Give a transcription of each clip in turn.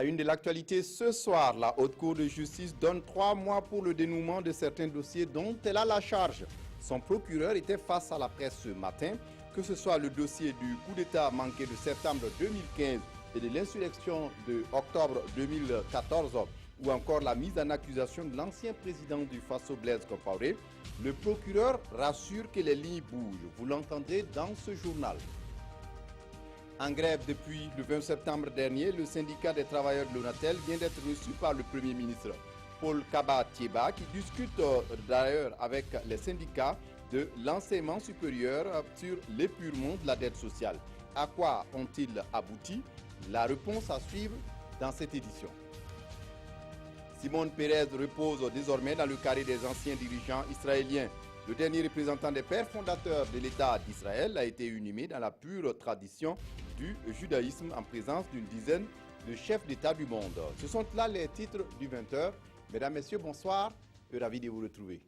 la une de l'actualité ce soir, la Haute Cour de justice donne 3 mois pour le dénouement de certains dossiers dont elle a la charge. Son procureur était face à la presse ce matin, que ce soit le dossier du coup d'État manqué de septembre 2015 et de l'insurrection de octobre 2014 ou encore la mise en accusation de l'ancien président du Faso Blaise Compaoré. Le procureur rassure que les lignes bougent. Vous l'entendrez dans ce journal. En grève depuis le 20 septembre dernier, le syndicat des travailleurs de l'ONATEL vient d'être reçu par le Premier ministre Paul Kaba-Thiéba qui discute d'ailleurs avec les syndicats de l'enseignement supérieur sur l'épurement de la dette sociale. À quoi ont-ils abouti? La réponse à suivre dans cette édition. Simone Pérez repose désormais dans le carré des anciens dirigeants israéliens. Le dernier représentant des pères fondateurs de l'État d'Israël a été inhumé dans la pure tradition du judaïsme en présence d'une dizaine de chefs d'État du monde. Ce sont là les titres du 20h. Mesdames, Messieurs, bonsoir et ravi de vous retrouver.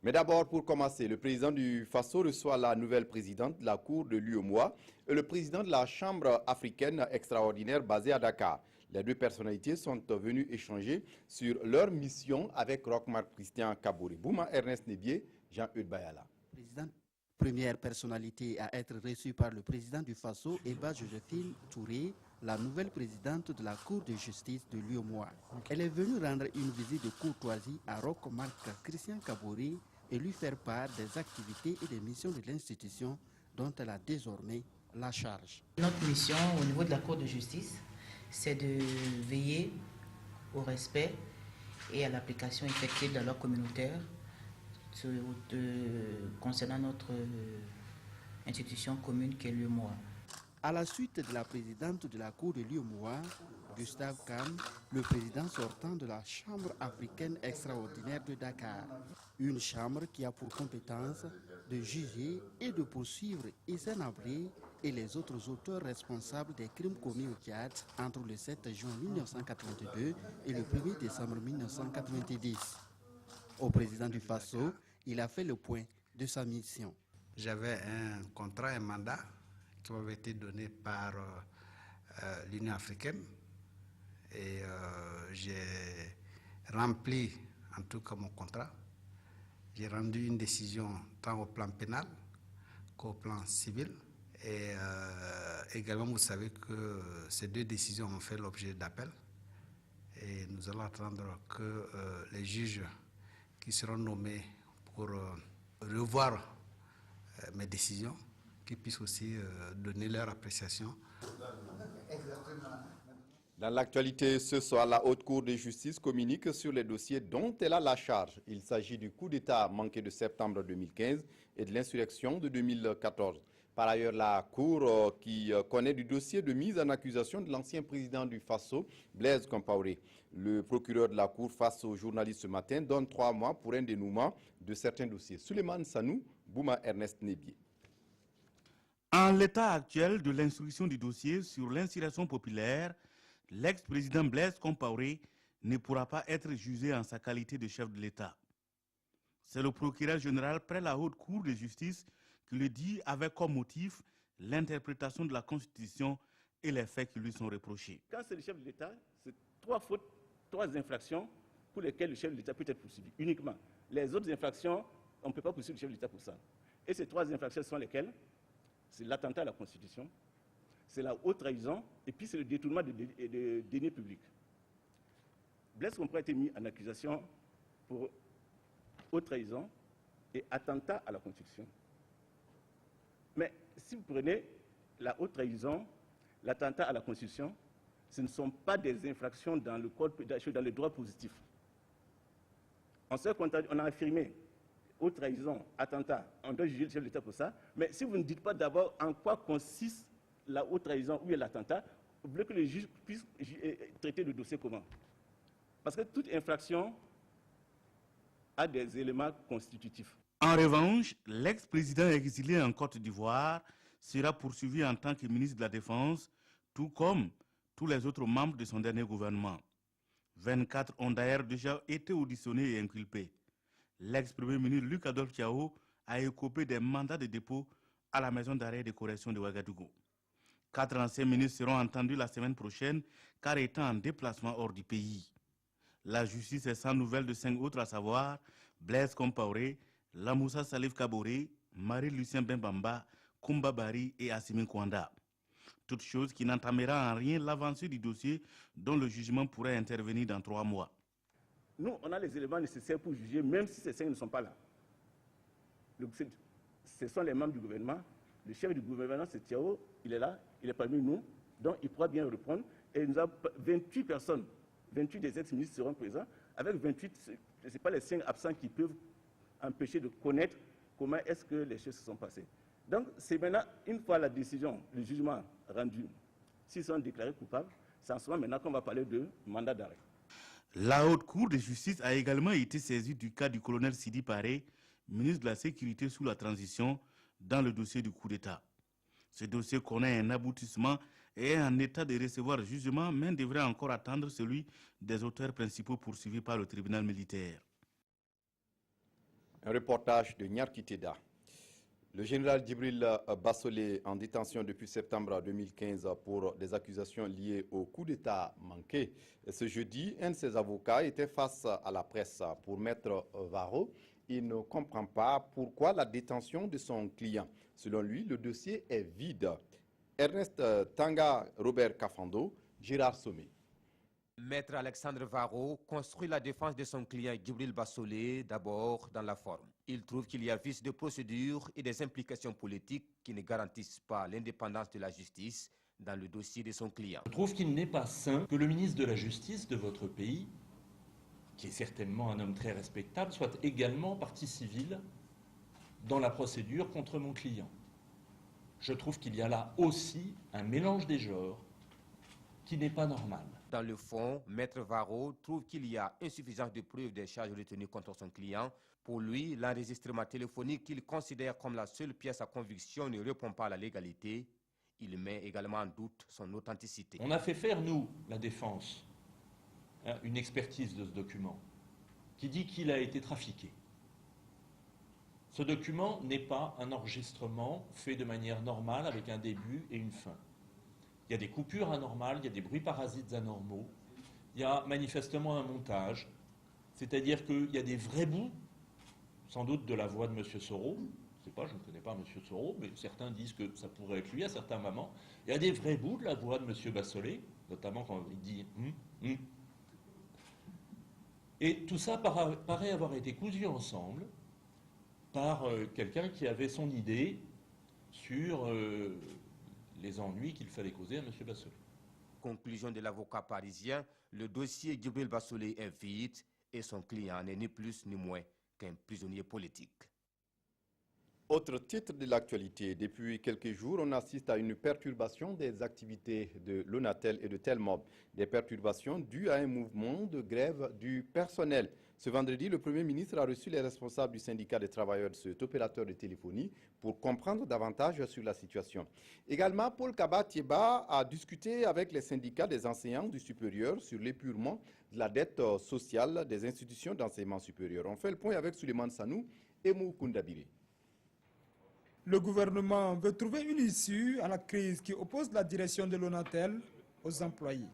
Mais d'abord, pour commencer, le président du Faso reçoit la nouvelle présidente de la Cour de l'UEMOA et le président de la Chambre africaine extraordinaire basée à Dakar. Les deux personnalités sont venues échanger sur leur mission avec Roch-Marc Christian Kaboré. Bouma Ernest Nébié, Jean-Eudes Bayala. Président, première personnalité à être reçue par le président du Faso, Eba Joséphine Touré, la nouvelle présidente de la Cour de justice de l'UEMOA. Elle est venue rendre une visite de courtoisie à Roch-Marc Christian Kaboré et lui faire part des activités et des missions de l'institution dont elle a désormais la charge. Notre mission au niveau de la Cour de justice, c'est de veiller au respect et à l'application effective de la loi communautaire concernant notre institution commune qui est l'UEMOA. À la suite de la présidente de la Cour de l'UEMOA, Gustave Kam, le président sortant de la Chambre africaine extraordinaire de Dakar. Une chambre qui a pour compétence de juger et de poursuivre Hissène Habré et les autres auteurs responsables des crimes commis au Tchad entre le 7 juin 1982 et le 1er décembre 1990. Au président du Faso, il a fait le point de sa mission. J'avais un contrat, un mandat qui m'avait été donné par l'Union africaine et j'ai rempli en tout cas mon contrat. J'ai rendu une décision tant au plan pénal qu'au plan civil. Et également, vous savez que ces deux décisions ont fait l'objet d'appel. Et nous allons attendre que les juges qui seront nommés pour revoir mes décisions, qui puissent aussi donner leur appréciation. Dans l'actualité ce soir, la Haute Cour de justice communique sur les dossiers dont elle a la charge. Il s'agit du coup d'État manqué de septembre 2015 et de l'insurrection de 2014. Par ailleurs, la Cour qui connaît du dossier de mise en accusation de l'ancien président du Faso, Blaise Compaoré. Le procureur de la Cour face aux journalistes ce matin donne 3 mois pour un dénouement de certains dossiers. Souleymane Sanou, Bouma Ernest Nébié. En l'état actuel de l'instruction du dossier sur l'insurrection populaire, l'ex-président Blaise Compaoré ne pourra pas être jugé en sa qualité de chef de l'État. C'est le procureur général près la Haute Cour de justice qui le dit avec comme motif l'interprétation de la Constitution et les faits qui lui sont reprochés. Quand c'est le chef de l'État, c'est 3 fautes, 3 infractions pour lesquelles le chef de l'État peut être poursuivi uniquement. Les autres infractions, on ne peut pas poursuivre le chef de l'État pour ça. Et ces 3 infractions sont lesquelles? C'est l'attentat à la Constitution, c'est la haute trahison et puis c'est le détournement de deniers publics. Blaise Compaoré a été mis en accusation pour haute trahison et attentat à la Constitution. Mais si vous prenez la haute trahison, l'attentat à la Constitution, ce ne sont pas des infractions dans le code, dans le droit positif. On a affirmé haute trahison, attentat, on doit juger le chef de l'État pour ça, mais si vous ne dites pas d'abord en quoi consiste la haute trahison ou l'attentat, vous voulez que les juges puissent traiter le dossier comment? Parce que toute infraction a des éléments constitutifs. En revanche, l'ex-président exilé en Côte d'Ivoire sera poursuivi en tant que ministre de la Défense, tout comme tous les autres membres de son dernier gouvernement. 24 ont d'ailleurs déjà été auditionnés et inculpés. L'ex-premier ministre Luc Adolphe Thiaw a écopé des mandats de dépôt à la maison d'arrêt de correction de Ouagadougou. 4 anciens ministres seront entendus la semaine prochaine car étant en déplacement hors du pays. La justice est sans nouvelles de 5 autres, à savoir Blaise Compaoré, Lamoussa Salif Kaboré, Marie-Lucien Bembamba, Koumba Bari et Assimi Kwanda. Toute chose qui n'entamera en rien l'avancée du dossier dont le jugement pourrait intervenir dans 3 mois. Nous, on a les éléments nécessaires pour juger, même si ces 5 ne sont pas là. Ce sont les membres du gouvernement. Le chef du gouvernement, c'est Thiao, il est là, il est parmi nous, donc il pourra bien répondre. Et nous avons 28 personnes, 28 des ex-ministres seront présents. Avec 28, ce n'est pas les 5 absents qui peuvent empêcher de connaître comment est-ce que les choses se sont passées. Donc, c'est maintenant, une fois la décision, le jugement rendu, s'ils sont déclarés coupables, c'est en ce moment maintenant qu'on va parler de mandat d'arrêt. La Haute Cour de justice a également été saisie du cas du colonel Sidi Paré, ministre de la Sécurité sous la transition, dans le dossier du coup d'État. Ce dossier connaît un aboutissement et est en état de recevoir jugement, mais devrait encore attendre celui des auteurs principaux poursuivis par le tribunal militaire. Un reportage de Nyarkiteda. Le général Djibril Bassolé, en détention depuis septembre 2015 pour des accusations liées au coup d'État manqué. Ce jeudi, un de ses avocats était face à la presse pour Maître Varro. Il ne comprend pas pourquoi la détention de son client. Selon lui, le dossier est vide. Ernest Tanga, Robert Kafando, Gérard Sommet. Maître Alexandre Varro construit la défense de son client Djibril Bassolé d'abord dans la forme. Il trouve qu'il y a vice de procédure et des implications politiques qui ne garantissent pas l'indépendance de la justice dans le dossier de son client. Je trouve qu'il n'est pas sain que le ministre de la Justice de votre pays, qui est certainement un homme très respectable, soit également partie civile dans la procédure contre mon client. Je trouve qu'il y a là aussi un mélange des genres qui n'est pas normal. Dans le fond, Maître Varro trouve qu'il y a insuffisance de preuves des charges retenues contre son client. Pour lui, l'enregistrement téléphonique qu'il considère comme la seule pièce à conviction ne répond pas à la légalité. Il met également en doute son authenticité. On a fait faire, nous, la défense, une expertise de ce document qui dit qu'il a été trafiqué. Ce document n'est pas un enregistrement fait de manière normale avec un début et une fin. Il y a des coupures anormales, il y a des bruits parasites anormaux, il y a manifestement un montage, c'est-à-dire qu'il y a des vrais bouts, sans doute de la voix de M. Soro, je ne sais pas, je ne connais pas M. Soro, mais certains disent que ça pourrait être lui à certains moments. Il y a des vrais bouts de la voix de M. Bassolé, notamment quand il dit Et tout ça paraît avoir été cousu ensemble par quelqu'un qui avait son idée sur les ennuis qu'il fallait causer à M. Bassolé. Conclusion de l'avocat parisien, le dossier Djibril Bassolé est vide et son client n'est ni plus ni moins qu'un prisonnier politique. Autre titre de l'actualité, depuis quelques jours, on assiste à une perturbation des activités de l'Onatel et de Telmob. Des perturbations dues à un mouvement de grève du personnel. Ce vendredi, le Premier ministre a reçu les responsables du syndicat des travailleurs de cet opérateur de téléphonie pour comprendre davantage sur la situation. Également, Paul Kaba-Thieba a discuté avec les syndicats des enseignants du supérieur sur l'épurement de la dette sociale des institutions d'enseignement supérieur. On fait le point avec Souleymane Sanou et Mou Koundabiri. Le gouvernement veut trouver une issue à la crise qui oppose la direction de l'Onatel aux employés.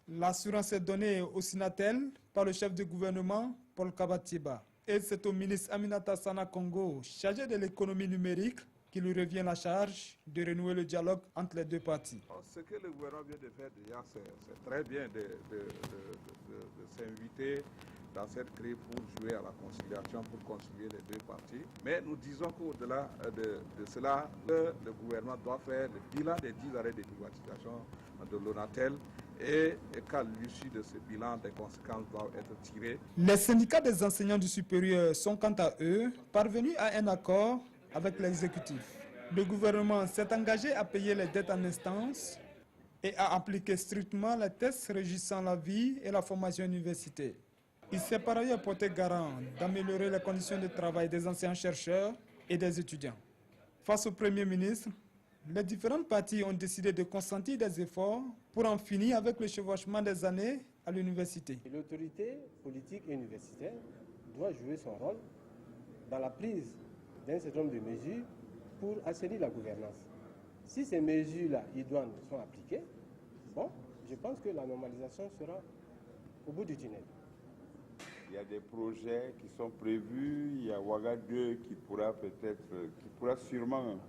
L'assurance est donnée au Sinatel par le chef du gouvernement, Paul Kaba-Thieba. Et c'est au ministre Aminata Sana Congo, chargé de l'économie numérique, qui lui revient la charge de renouer le dialogue entre les deux parties. Ce que le gouvernement vient de faire déjà, c'est très bien de s'inviter dans cette crise pour jouer à la conciliation, pour concilier les deux parties. Mais nous disons qu'au-delà de cela, le gouvernement doit faire le bilan des 10 arrêts de privatisation de l'Onatel et qu'à l'issue de ce bilan, des conséquences doivent être tirées. Les syndicats des enseignants du supérieur sont quant à eux parvenus à un accord avec l'exécutif. Le gouvernement s'est engagé à payer les dettes en instance et à appliquer strictement les tests régissant la vie et la formation universitaire. Il s'est par ailleurs porté garant d'améliorer les conditions de travail des enseignants-chercheurs et des étudiants. Face au Premier ministre, les différentes parties ont décidé de consentir des efforts pour en finir avec le chevauchement des années à l'université. L'autorité politique et universitaire doit jouer son rôle dans la prise d'un certain nombre de mesures pour assainir la gouvernance. Si ces mesures-là idoines sont appliquées, bon, je pense que la normalisation sera au bout du tunnel. Il y a des projets qui sont prévus, il y a Ouaga 2 qui pourra sûrement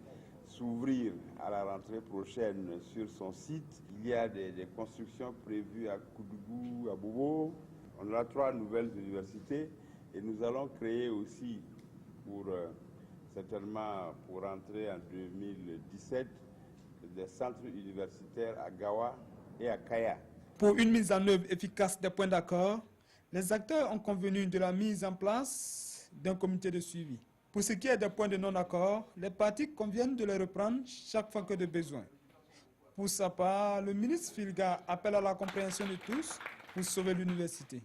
s'ouvrir à la rentrée prochaine sur son site. Il y a des constructions prévues à Koudougou, à Bobo. On aura 3 nouvelles universités et nous allons créer aussi, certainement pour rentrer en 2017, des centres universitaires à Gawa et à Kaya. Pour une mise en œuvre efficace des points d'accord, les acteurs ont convenu de la mise en place d'un comité de suivi. Pour ce qui est des points de non-accord, les parties conviennent de les reprendre chaque fois que de besoin. Pour sa part, le ministre Filga appelle à la compréhension de tous pour sauver l'université.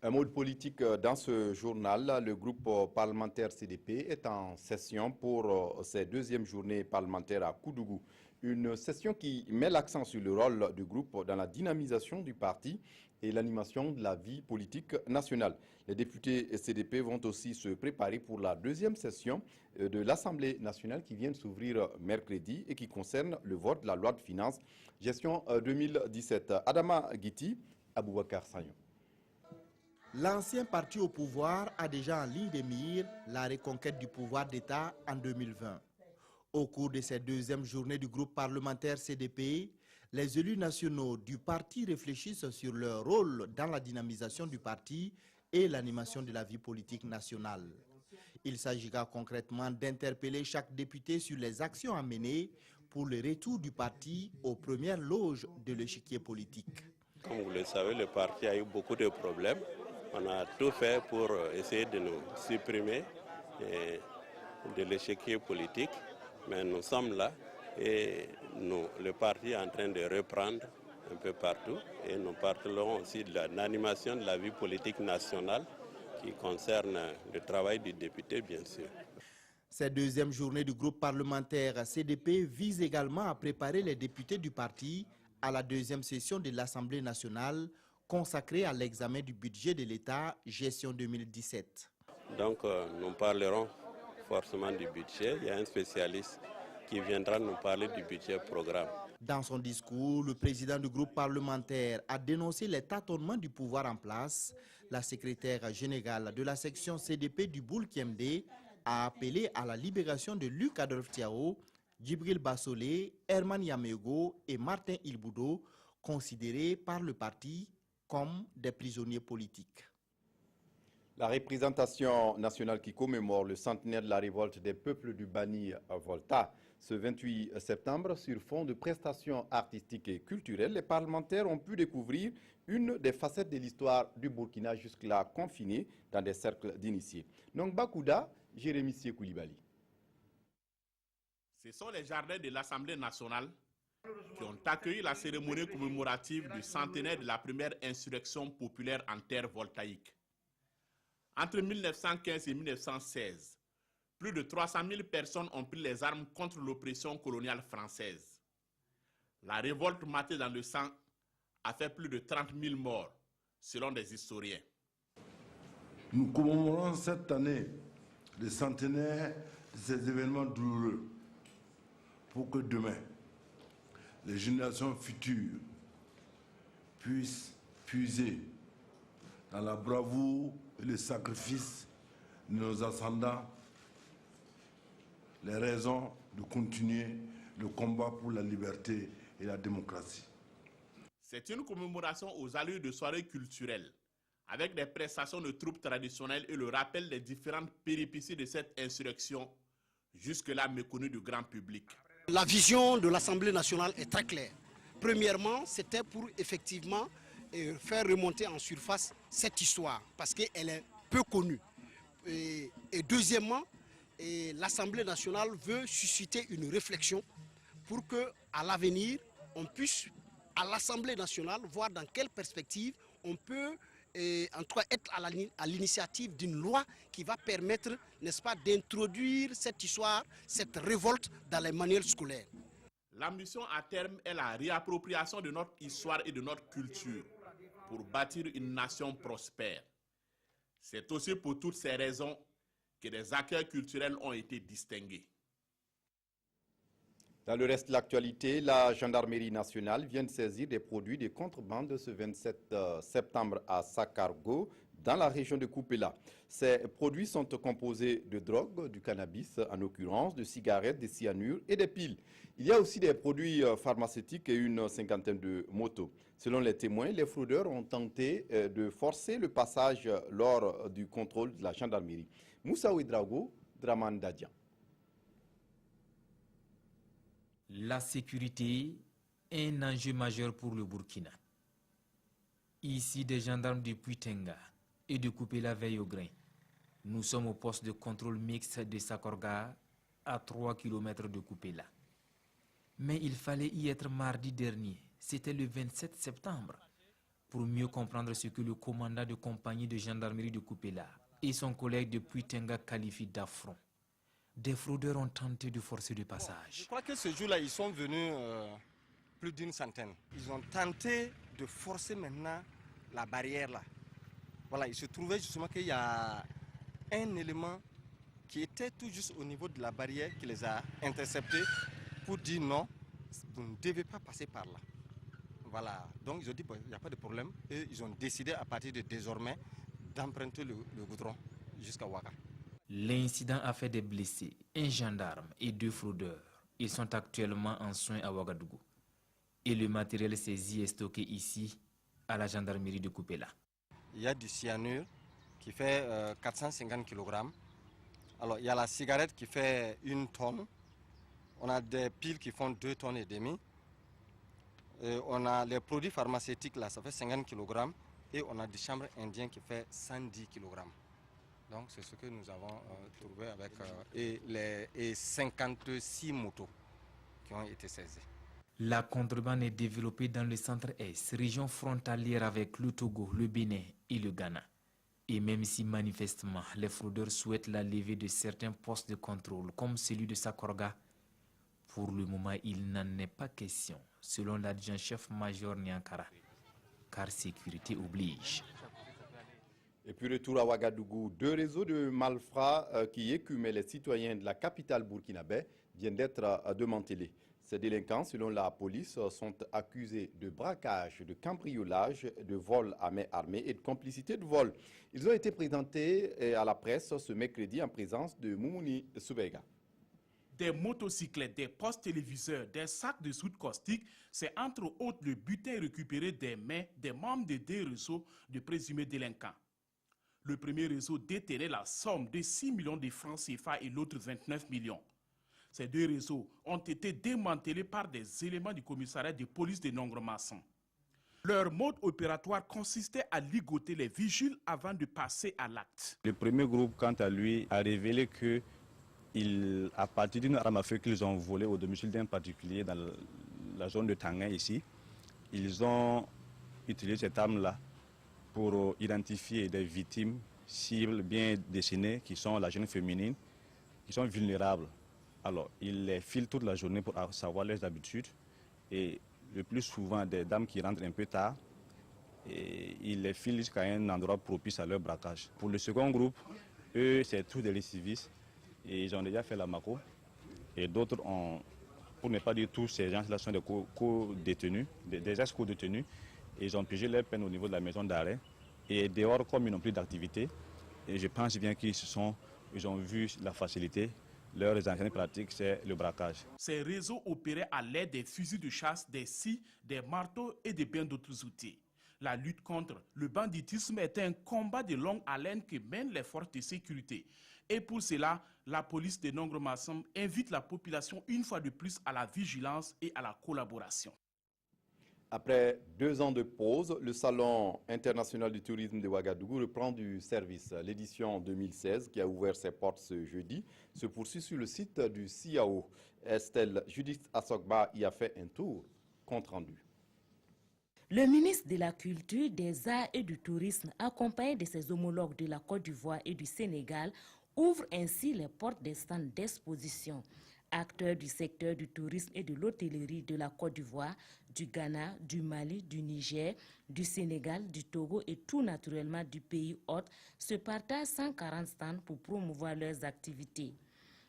Un mot de politique dans ce journal. Le groupe parlementaire CDP est en session pour ses 2e journées parlementaires à Koudougou. Une session qui met l'accent sur le rôle du groupe dans la dynamisation du parti et l'animation de la vie politique nationale. Les députés CDP vont aussi se préparer pour la 2e session de l'Assemblée nationale qui vient de s'ouvrir mercredi et qui concerne le vote de la loi de finances gestion 2017. Adama Guiti, Aboubakar Sagnon. L'ancien parti au pouvoir a déjà en ligne de mire la reconquête du pouvoir d'État en 2020. Au cours de cette 2e journée du groupe parlementaire CDP, les élus nationaux du parti réfléchissent sur leur rôle dans la dynamisation du parti et l'animation de la vie politique nationale. Il s'agira concrètement d'interpeller chaque député sur les actions à mener pour le retour du parti aux premières loges de l'échiquier politique. Comme vous le savez, le parti a eu beaucoup de problèmes. On a tout fait pour essayer de nous supprimer de l'échiquier politique, mais nous sommes là et le parti est en train de reprendre un peu partout et nous parlerons aussi de l'animation de la vie politique nationale qui concerne le travail du député, bien sûr. Cette 2e journée du groupe parlementaire CDP vise également à préparer les députés du parti à la 2e session de l'Assemblée nationale consacrée à l'examen du budget de l'État gestion 2017. Donc nous parlerons forcément du budget. Il y a un spécialiste qui viendra nous parler du budget programme. Dans son discours, le président du groupe parlementaire a dénoncé les tâtonnements du pouvoir en place. La secrétaire générale de la section CDP du Boul-Kiemde a appelé à la libération de Luc Adolphe Thiao, Djibril Bassolé, Herman Yamego et Martin Ilboudo, considérés par le parti comme des prisonniers politiques. La représentation nationale qui commémore le centenaire de la révolte des peuples du Bani Volta ce 28 septembre sur fond de prestations artistiques et culturelles, les parlementaires ont pu découvrir une des facettes de l'histoire du Burkina jusque-là confinée dans des cercles d'initiés. Nongba Kouda, Jérémy Koulibaly. Ce sont les jardins de l'Assemblée nationale qui ont accueilli la cérémonie commémorative du centenaire de la première insurrection populaire en terre voltaïque. Entre 1915 et 1916, plus de 300 000 personnes ont pris les armes contre l'oppression coloniale française. La révolte matée dans le sang a fait plus de 30 000 morts, selon des historiens. Nous commémorons cette année le centenaire de ces événements douloureux pour que demain, les générations futures puissent puiser dans la bravoure et le sacrifice de nos ascendants les raisons de continuer le combat pour la liberté et la démocratie. C'est une commémoration aux allures de soirées culturelles, avec des prestations de troupes traditionnelles et le rappel des différentes péripéties de cette insurrection, jusque-là méconnue du grand public. La vision de l'Assemblée nationale est très claire. Premièrement, c'était pour effectivement faire remonter en surface cette histoire, parce qu'elle est peu connue. Et deuxièmement, l'Assemblée nationale veut susciter une réflexion pour qu'à l'avenir, on puisse, à l'Assemblée nationale, voir dans quelle perspective on peut en tout cas être à l'initiative d'une loi qui va permettre, n'est-ce pas, d'introduire cette histoire, cette révolte dans les manuels scolaires. L'ambition à terme est la réappropriation de notre histoire et de notre culture pour bâtir une nation prospère. C'est aussi pour toutes ces raisons que des acteurs culturels ont été distingués. Dans le reste de l'actualité, la gendarmerie nationale vient de saisir des produits de contrebande ce 27 septembre à Sakargo, dans la région de Kupela. Ces produits sont composés de drogue, du cannabis en l'occurrence, de cigarettes, des cyanures et des piles. Il y a aussi des produits pharmaceutiques et une cinquantaine de motos. Selon les témoins, les fraudeurs ont tenté de forcer le passage lors du contrôle de la gendarmerie. Moussa Ouedraogo, Draman Dadian. La sécurité est un enjeu majeur pour le Burkina. Ici, des gendarmes de Puitenga et de Kupela veillent au grain. Nous sommes au poste de contrôle mixte de Sakorga, à 3 km de Kupela. Mais il fallait y être mardi dernier, c'était le 27 septembre, pour mieux comprendre ce que le commandant de compagnie de gendarmerie de Kupela et son collègue de Puitenga qualifient d'affront. Des fraudeurs ont tenté de forcer le passage. Je crois que ce jour-là, ils sont venus plus d'une centaine. Ils ont tenté de forcer maintenant la barrière là. Voilà, il se trouvait justement qu'il y a un élément qui était tout juste au niveau de la barrière qui les a interceptés pour dire non, vous ne devez pas passer par là. Voilà, donc ils ont dit bon, il n'y a pas de problème et ils ont décidé à partir de désormais d'emprunter le goudron jusqu'à Ouaga. L'incident a fait des blessés, un gendarme et 2 fraudeurs. Ils sont actuellement en soins à Ouagadougou. Et le matériel saisi est stocké ici, à la gendarmerie de Kupela. Il y a du cyanure qui fait 450 kg. Alors, il y a la cigarette qui fait 1 tonne. On a des piles qui font 2 tonnes et demie. Et on a les produits pharmaceutiques, là, ça fait 50 kg. Et on a du chanvre indien qui fait 110 kg. Donc, c'est ce que nous avons trouvé avec et 56 motos qui ont été saisies. La contrebande est développée dans le centre-est, région frontalière avec le Togo, le Bénin et le Ghana. Et même si manifestement les fraudeurs souhaitent la levée de certains postes de contrôle, comme celui de Sakorga, pour le moment il n'en est pas question, selon l'adjudant-chef-major Nyankara, car sécurité oblige. Et puis retour à Ouagadougou, 2 réseaux de malfrats qui écumaient les citoyens de la capitale burkinabé viennent d'être démantelés. Ces délinquants, selon la police, sont accusés de braquage, de cambriolage, de vol à main armée et de complicité de vol. Ils ont été présentés à la presse ce mercredi en présence de Moumouni Soubega. Des motocyclettes, des postes téléviseurs, des sacs de soude caustique, c'est entre autres le butin récupéré des mains des membres des 2 réseaux de présumés délinquants. Le premier réseau détenait la somme de 6 millions de francs CFA et l'autre 29 millions. Ces 2 réseaux ont été démantelés par des éléments du commissariat de police de Nongre-Maçon. Leur mode opératoire consistait à ligoter les vigiles avant de passer à l'acte. Le premier groupe, quant à lui, a révélé que, à partir d'une arme à feu qu'ils ont volée au domicile d'un particulier dans la zone de Tanguin ici, ils ont utilisé cette arme-là pour identifier des victimes cibles bien dessinées qui sont la jeune féminine, qui sont vulnérables. Alors, ils les filent toute la journée pour savoir leurs habitudes et le plus souvent des dames qui rentrent un peu tard et ils les filent jusqu'à un endroit propice à leur braquage. Pour le second groupe, eux, c'est tous des récidivistes et ils ont déjà fait la MACO et d'autres ont, pour ne pas dire tous ces gens-là sont des co-détenus, des ex-co-détenus. Ils ont pigé leur peine au niveau de la maison d'arrêt. Et dehors, comme ils n'ont plus d'activité, et je pense bien qu'ils ont vu la facilité. Leurs anciennes pratiques, c'est le braquage. Ces réseaux opéraient à l'aide des fusils de chasse, des scies, des marteaux et de bien d'autres outils. La lutte contre le banditisme est un combat de longue haleine que mènent les forces de sécurité. Et pour cela, la police de Nongre-Maçon invite la population une fois de plus à la vigilance et à la collaboration. Après 2 ans de pause, le Salon international du tourisme de Ouagadougou reprend du service. L'édition 2016, qui a ouvert ses portes ce jeudi, se poursuit sur le site du CIAO. Estelle Judith Assogba y a fait un tour. Compte rendu. Le ministre de la Culture, des Arts et du Tourisme, accompagné de ses homologues de la Côte d'Ivoire et du Sénégal, ouvre ainsi les portes des stands d'exposition. Acteurs du secteur du tourisme et de l'hôtellerie de la Côte d'Ivoire, du Ghana, du Mali, du Niger, du Sénégal, du Togo et tout naturellement du pays hôte se partagent 140 stands pour promouvoir leurs activités.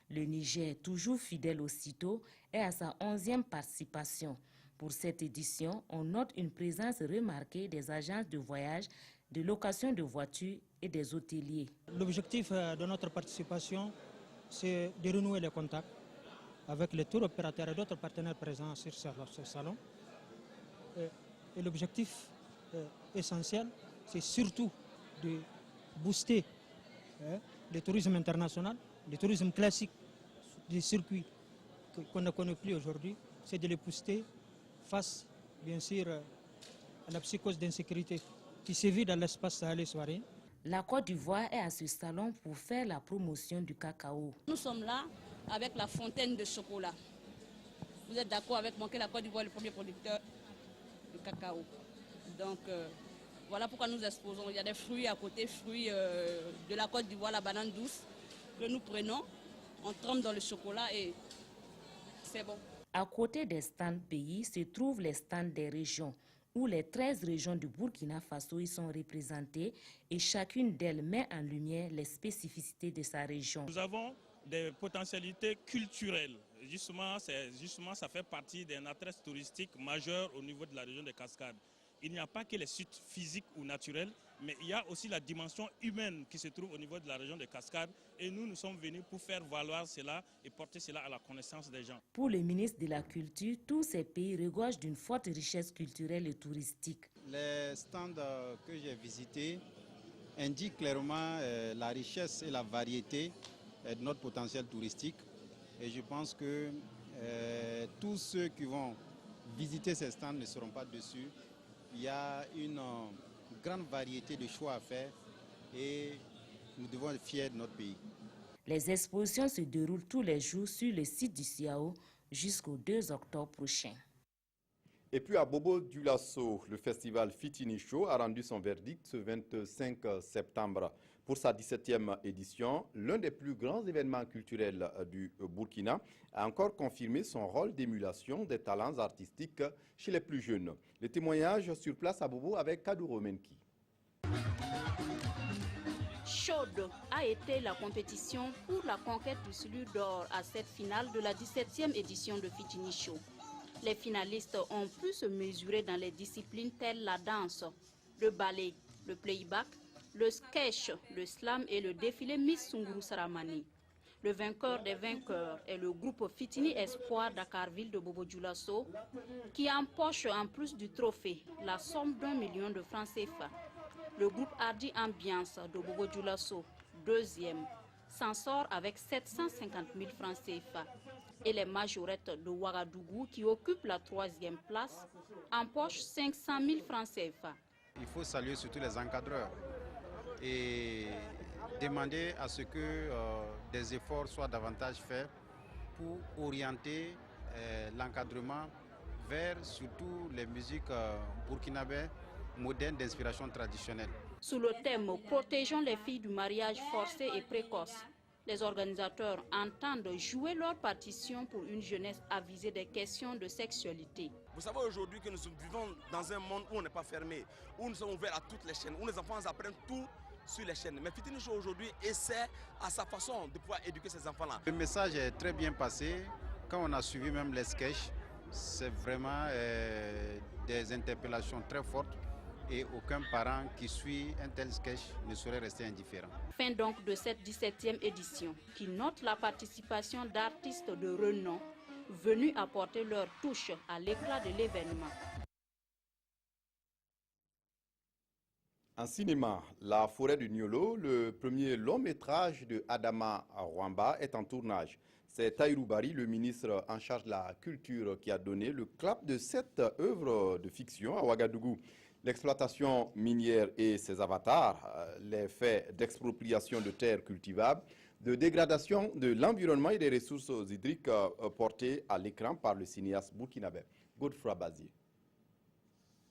Le Niger, toujours fidèle au CITO, est à sa 11e participation. Pour cette édition, on note une présence remarquée des agences de voyage, de location de voitures et des hôteliers. L'objectif de notre participation, c'est de renouer les contacts avec les tours opérateurs et d'autres partenaires présents sur ce salon. Et l'objectif essentiel, c'est surtout de booster le tourisme international, le tourisme classique des circuits qu'on ne connaît plus aujourd'hui, c'est de les booster face, bien sûr, à la psychose d'insécurité qui sévit dans l'espace sahel-soirée. La Côte d'Ivoire est à ce salon pour faire la promotion du cacao. Nous sommes là avec la fontaine de chocolat. Vous êtes d'accord avec moi que la Côte d'Ivoire est le premier producteur de cacao. Donc voilà pourquoi nous exposons. Il y a des fruits à côté, fruits de la Côte d'Ivoire, la banane douce que nous prenons, on trempe dans le chocolat et c'est bon. À côté des stands pays se trouvent les stands des régions, où les 13 régions du Burkina Faso y sont représentées et chacune d'elles met en lumière les spécificités de sa région. Nous avons des potentialités culturelles. Justement, ça fait partie d'un attrait touristique majeur au niveau de la région des Cascades. Il n'y a pas que les sites physiques ou naturels, mais il y a aussi la dimension humaine qui se trouve au niveau de la région des Cascades. Et nous sommes venus pour faire valoir cela et porter cela à la connaissance des gens. Pour le ministre de la Culture, tous ces pays regorgent d'une forte richesse culturelle et touristique. Les stands que j'ai visités indiquent clairement la richesse et la variété de notre potentiel touristique. Et je pense que tous ceux qui vont visiter ces stands ne seront pas déçus. Il y a une grande variété de choix à faire et nous devons être fiers de notre pays. Les expositions se déroulent tous les jours sur le site du CIAO jusqu'au 2 octobre prochain. Et puis à Bobo-Dioulasso, le festival Fitini Show a rendu son verdict ce 25 septembre. Pour sa 17e édition, l'un des plus grands événements culturels du Burkina a encore confirmé son rôle d'émulation des talents artistiques chez les plus jeunes. Les témoignages sur place à Bobo avec Kadouro Menki. Chaude a été la compétition pour la conquête du silure d'or à cette finale de la 17e édition de Fitini Show. Les finalistes ont pu se mesurer dans les disciplines telles la danse, le ballet, le playback, le sketch, le slam et le défilé Miss Sunguru Saramani. Le vainqueur des vainqueurs est le groupe Fitini Espoir Dakarville de Bobo-Dioulasso qui empoche en plus du trophée la somme d'1 million de francs CFA. Le groupe Hardy Ambiance de Bobo-Dioulasso, deuxième, s'en sort avec 750 000 francs CFA. Et les majorettes de Ouagadougou qui occupent la 3e place empochent 500 000 francs CFA. Il faut saluer surtout les encadreurs et demander à ce que des efforts soient davantage faits pour orienter l'encadrement vers surtout les musiques burkinabées modernes d'inspiration traditionnelle. Sous le thème « Protégeons les filles du mariage forcé et précoce », les organisateurs entendent jouer leur partition pour une jeunesse avisée des questions de sexualité. Vous savez aujourd'hui que nous vivons dans un monde où on n'est pas fermé, où nous sommes ouverts à toutes les chaînes, où les enfants apprennent tout sur les chaînes. Mais Fitini Show aujourd'hui essaie à sa façon de pouvoir éduquer ces enfants-là. Le message est très bien passé. Quand on a suivi même les sketchs, c'est vraiment des interpellations très fortes. Et aucun parent qui suit un tel sketch ne saurait rester indifférent. Fin donc de cette 17e édition qui note la participation d'artistes de renom venus apporter leur touche à l'éclat de l'événement. En cinéma, La forêt du Niolo, le premier long métrage de Adama Rwamba, est en tournage. C'est Tahirou Bari, le ministre en charge de la culture, qui a donné le clap de cette œuvre de fiction à Ouagadougou. L'exploitation minière et ses avatars, les faits d'expropriation de terres cultivables, de dégradation de l'environnement et des ressources hydriques portés à l'écran par le cinéaste burkinabé Godfrey Bazier.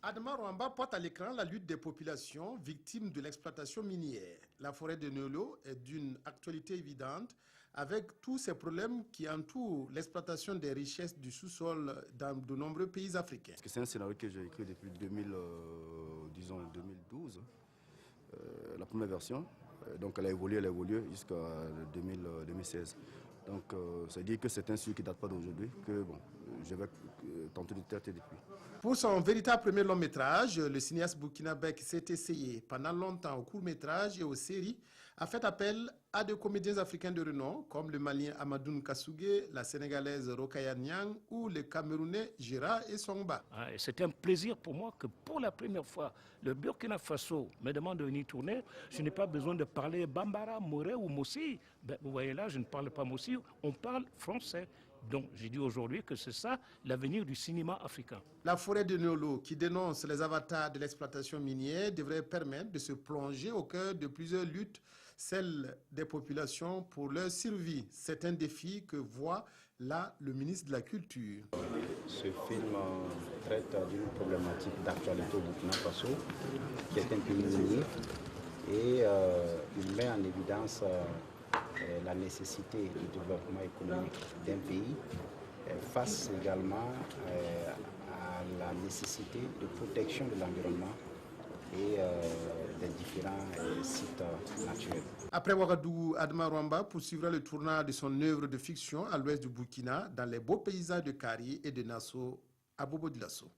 Adama Rwamba porte à l'écran la lutte des populations victimes de l'exploitation minière. La forêt de Niolo est d'une actualité évidente avec tous ces problèmes qui entourent l'exploitation des richesses du sous-sol dans de nombreux pays africains. C'est un scénario que j'ai écrit depuis 2012, la première version. Donc elle a évolué jusqu'à 2016. Donc, ça veut dire que c'est un sujet qui ne date pas d'aujourd'hui, que bon, je vais tenter de traiter depuis. Pour son véritable premier long métrage, le cinéaste burkinabé qui s'est essayé pendant longtemps au court métrage et aux séries a fait appel à des comédiens africains de renom comme le Malien Amadoun Kassougué, la Sénégalaise Rokaya Niang ou le Camerounais Gira Essongba. C'est un plaisir pour moi que pour la première fois, le Burkina Faso me demande de venir tourner. Je n'ai pas besoin de parler Bambara, Moré ou Mossi. Ben, vous voyez là, je ne parle pas Mossi, on parle français. Donc j'ai dit aujourd'hui que c'est ça l'avenir du cinéma africain. La forêt de Niolo, qui dénonce les avatars de l'exploitation minière, devrait permettre de se plonger au cœur de plusieurs luttes, celle des populations pour leur survie. C'est un défi que voit là le ministre de la Culture. Ce film traite d'une problématique d'actualité au Burkina Faso qui est un peu méconnue et il met en évidence la nécessité du développement économique d'un pays face également à la nécessité de protection de l'environnement et des différents sites naturels. Après Ouagadougou, Adama Rwamba poursuivra le tournage de son œuvre de fiction à l'ouest du Burkina, dans les beaux paysages de Kari et de Nassau à Bobo-Dioulasso.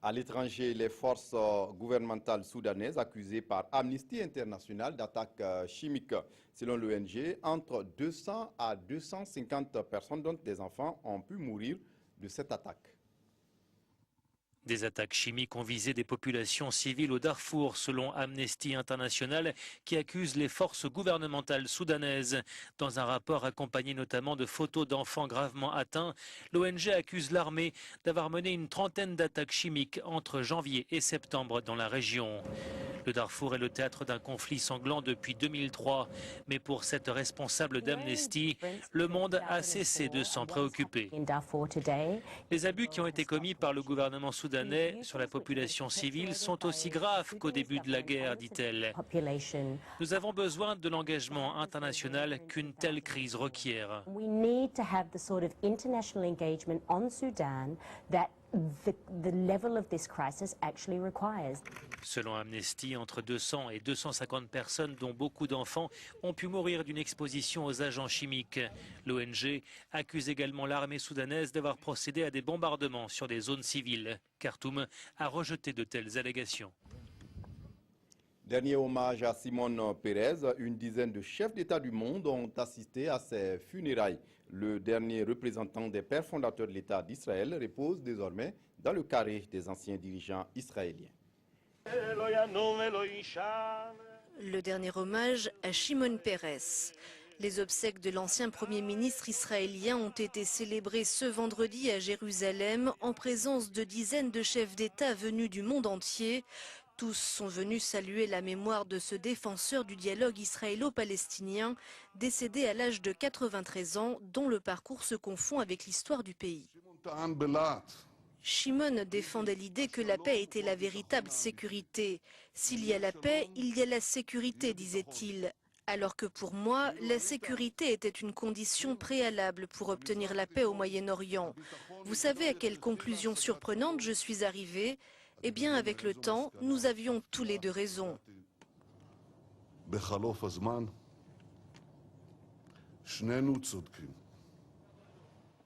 À l'étranger, les forces gouvernementales soudanaises accusées par Amnesty International d'attaques chimiques. Selon l'ONG, entre 200 à 250 personnes, dont des enfants, ont pu mourir de cette attaque. Des attaques chimiques ont visé des populations civiles au Darfour, selon Amnesty International, qui accuse les forces gouvernementales soudanaises. Dans un rapport accompagné notamment de photos d'enfants gravement atteints, l'ONG accuse l'armée d'avoir mené une trentaine d'attaques chimiques entre janvier et septembre dans la région. Le Darfour est le théâtre d'un conflit sanglant depuis 2003. Mais pour cette responsable d'Amnesty, le monde a cessé de s'en préoccuper. Les abus qui ont été commis par le gouvernement soudanais sur la population civile sont aussi graves qu'au début de la guerre, dit-elle. Nous avons besoin de l'engagement international qu'une telle crise requiert. Selon Amnesty, entre 200 et 250 personnes, dont beaucoup d'enfants, ont pu mourir d'une exposition aux agents chimiques. L'ONG accuse également l'armée soudanaise d'avoir procédé à des bombardements sur des zones civiles. Khartoum a rejeté de telles allégations. Dernier hommage à Simone Pérez, une dizaine de chefs d'État du monde ont assisté à ses funérailles. Le dernier représentant des pères fondateurs de l'État d'Israël repose désormais dans le carré des anciens dirigeants israéliens. Le dernier hommage à Shimon Peres. Les obsèques de l'ancien Premier ministre israélien ont été célébrées ce vendredi à Jérusalem en présence de dizaines de chefs d'État venus du monde entier. Tous sont venus saluer la mémoire de ce défenseur du dialogue israélo-palestinien, décédé à l'âge de 93 ans, dont le parcours se confond avec l'histoire du pays. Shimon défendait l'idée que la paix était la véritable sécurité. S'il y a la paix, il y a la sécurité, disait-il. Alors que pour moi, la sécurité était une condition préalable pour obtenir la paix au Moyen-Orient. Vous savez à quelle conclusion surprenante je suis arrivée ? Eh bien, avec le temps, nous avions tous les deux raison.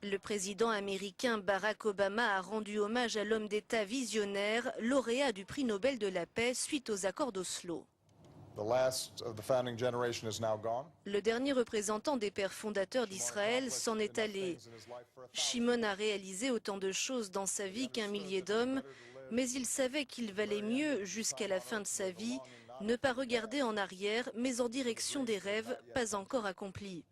Le président américain Barack Obama a rendu hommage à l'homme d'État visionnaire, lauréat du prix Nobel de la paix suite aux accords d'Oslo. Le dernier représentant des pères fondateurs d'Israël s'en est allé. Shimon a réalisé autant de choses dans sa vie qu'un millier d'hommes, mais il savait qu'il valait mieux, jusqu'à la fin de sa vie, ne pas regarder en arrière, mais en direction des rêves pas encore accomplis.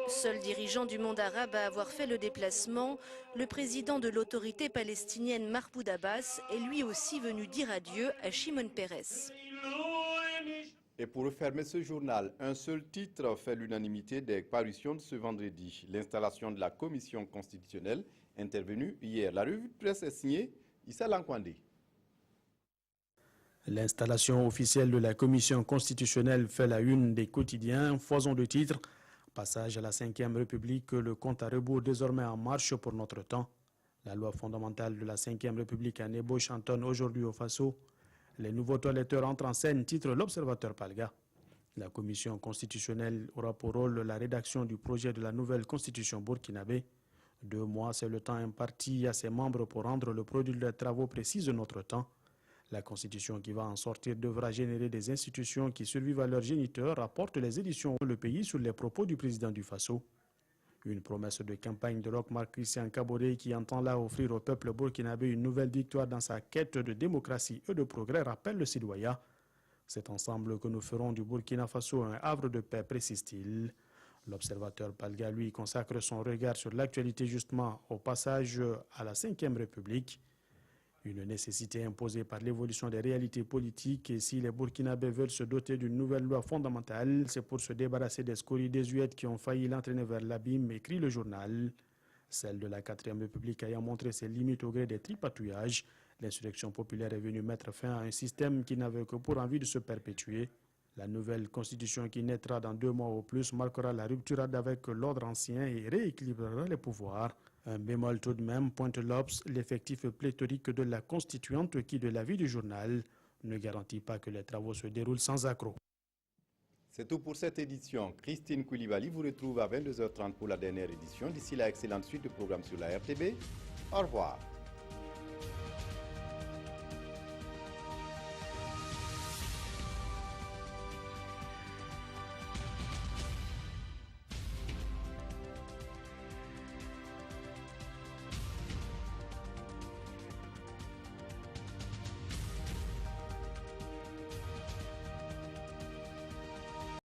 Seul dirigeant du monde arabe à avoir fait le déplacement, le président de l'autorité palestinienne Mahmoud Abbas est lui aussi venu dire adieu à Shimon Peres. Et pour refermer ce journal, un seul titre fait l'unanimité des parutions de ce vendredi. L'installation de la commission constitutionnelle intervenue hier. La revue de presse est signée Issa Lankwandé. L'installation officielle de la commission constitutionnelle fait la une des quotidiens. Foison de titres. Passage à la 5e République, le compte à rebours désormais en marche pour notre temps. La loi fondamentale de la 5e République en ébauche chantonne aujourd'hui au Faso. Les nouveaux toiletteurs entrent en scène, titre l'Observateur Palga. La commission constitutionnelle aura pour rôle la rédaction du projet de la nouvelle constitution burkinabé. 2 mois, c'est le temps imparti à ses membres pour rendre le produit de leurs travaux précis de notre temps. La constitution qui va en sortir devra générer des institutions qui survivent à leurs géniteurs, rapportent les éditions Le Pays sur les propos du président du Faso. Une promesse de campagne de Roch-Marc Christian Kaboré qui entend là offrir au peuple burkinabé une nouvelle victoire dans sa quête de démocratie et de progrès, rappelle le citoyen. C'est ensemble que nous ferons du Burkina Faso un havre de paix, précise-t-il. L'observateur Palga, lui, consacre son regard sur l'actualité justement au passage à la Ve République. Une nécessité imposée par l'évolution des réalités politiques et si les Burkinabés veulent se doter d'une nouvelle loi fondamentale, c'est pour se débarrasser des scories désuètes qui ont failli l'entraîner vers l'abîme, écrit le journal. Celle de la 4e République ayant montré ses limites au gré des tripatouillages, l'insurrection populaire est venue mettre fin à un système qui n'avait que pour envie de se perpétuer. La nouvelle constitution qui naîtra dans 2 mois au plus marquera la rupture avec l'ordre ancien et rééquilibrera les pouvoirs. Un bémol tout de même, pointe l'Obs, l'effectif pléthorique de la constituante qui, de l'avis du journal, ne garantit pas que les travaux se déroulent sans accroc. C'est tout pour cette édition. Christine Koulibaly vous retrouve à 22h30 pour la dernière édition. D'ici là, excellente suite de programmes sur la RTB. Au revoir.